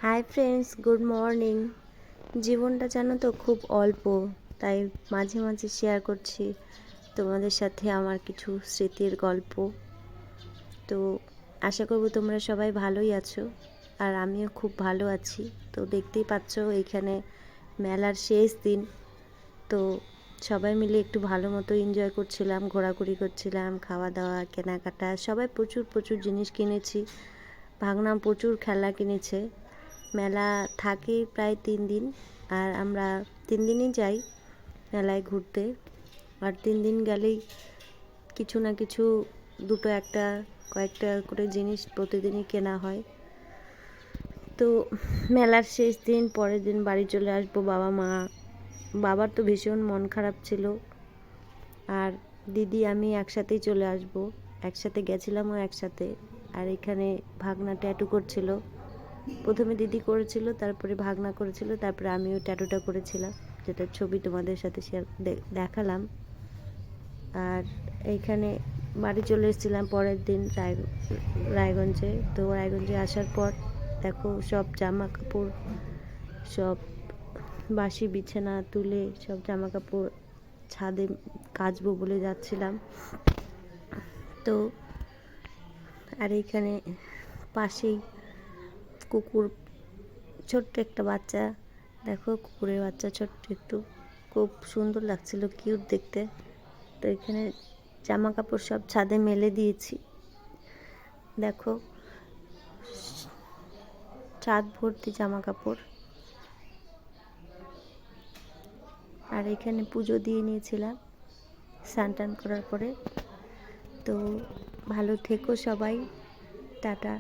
Hi friends, good morning. জীবনটা জানো তো খুব অল্প, তাই মাঝে মাঝে শেয়ার করছি তোমাদের সাথে আমার কিছু স্মৃতির গল্প। তো আশা করব তোমরা সবাই ভালোই আছো, আর আমিও খুব ভালো আছি। তো দেখতেই পাচ্ছ এইখানে মেলার শেষ দিন, তো সবাই মিলে একটু ভালো মতো এনজয় করছিলাম, ঘোরাঘুরি করছিলাম, খাওয়া দাওয়া কেনাকাটা, সবাই প্রচুর প্রচুর জিনিস কিনেছি। ভাগনা প্রচুর খেলা কিনেছে। মেলা থাকে প্রায় 3 দিন, আর আমরা 3 দিনই যাই মেলায় ঘুরতে। আর 3 দিন গেলেই কিছু না কিছু, দুটো একটা কয়েকটা করে জিনিস প্রতিদিনই কেনা হয়। তো মেলার শেষ দিন, পরের দিন বাড়ি চলে আসবো বাবা মা। বাবার তো ভীষণ মন খারাপ ছিল, আর দিদি আমি একসাথেই চলে আসব। একসাথে গেছিলামও একসাথে। আর এখানে ভাগনা ট্যাটু করছিল। প্রথমে দিদি করেছিল, তারপরে ভাগনা করেছিল, তারপরে আমিও ট্যাটুটা করেছিলাম, যেটা ছবি তোমাদের সাথে শেয়ার দেখালাম। আর এইখানে বাড়ি চলে এসেছিলাম পরের দিন রায়গঞ্জে। তো রায়গঞ্জে আসার পর দেখো সব জামা কাপড়, সব বাসি বিছানা তুলে সব জামা কাপড় ছাদে কাচবো বলে যাচ্ছিলাম। তো আর এইখানে পাশেই কুকুর, ছোট্ট একটা বাচ্চা, দেখো কুকুরের বাচ্চা ছোট্ট একটু, খুব সুন্দর লাগছিল, কিউট দেখতে। তো এখানে জামা কাপড় সব ছাদে মেলে দিয়েছি, দেখো ছাদ ভর্তি জামা কাপড়। আর এখানে পুজো দিয়ে নিয়েছিলাম স্নান টান করার পরে। তো ভালো থেকো সবাই, টাটা।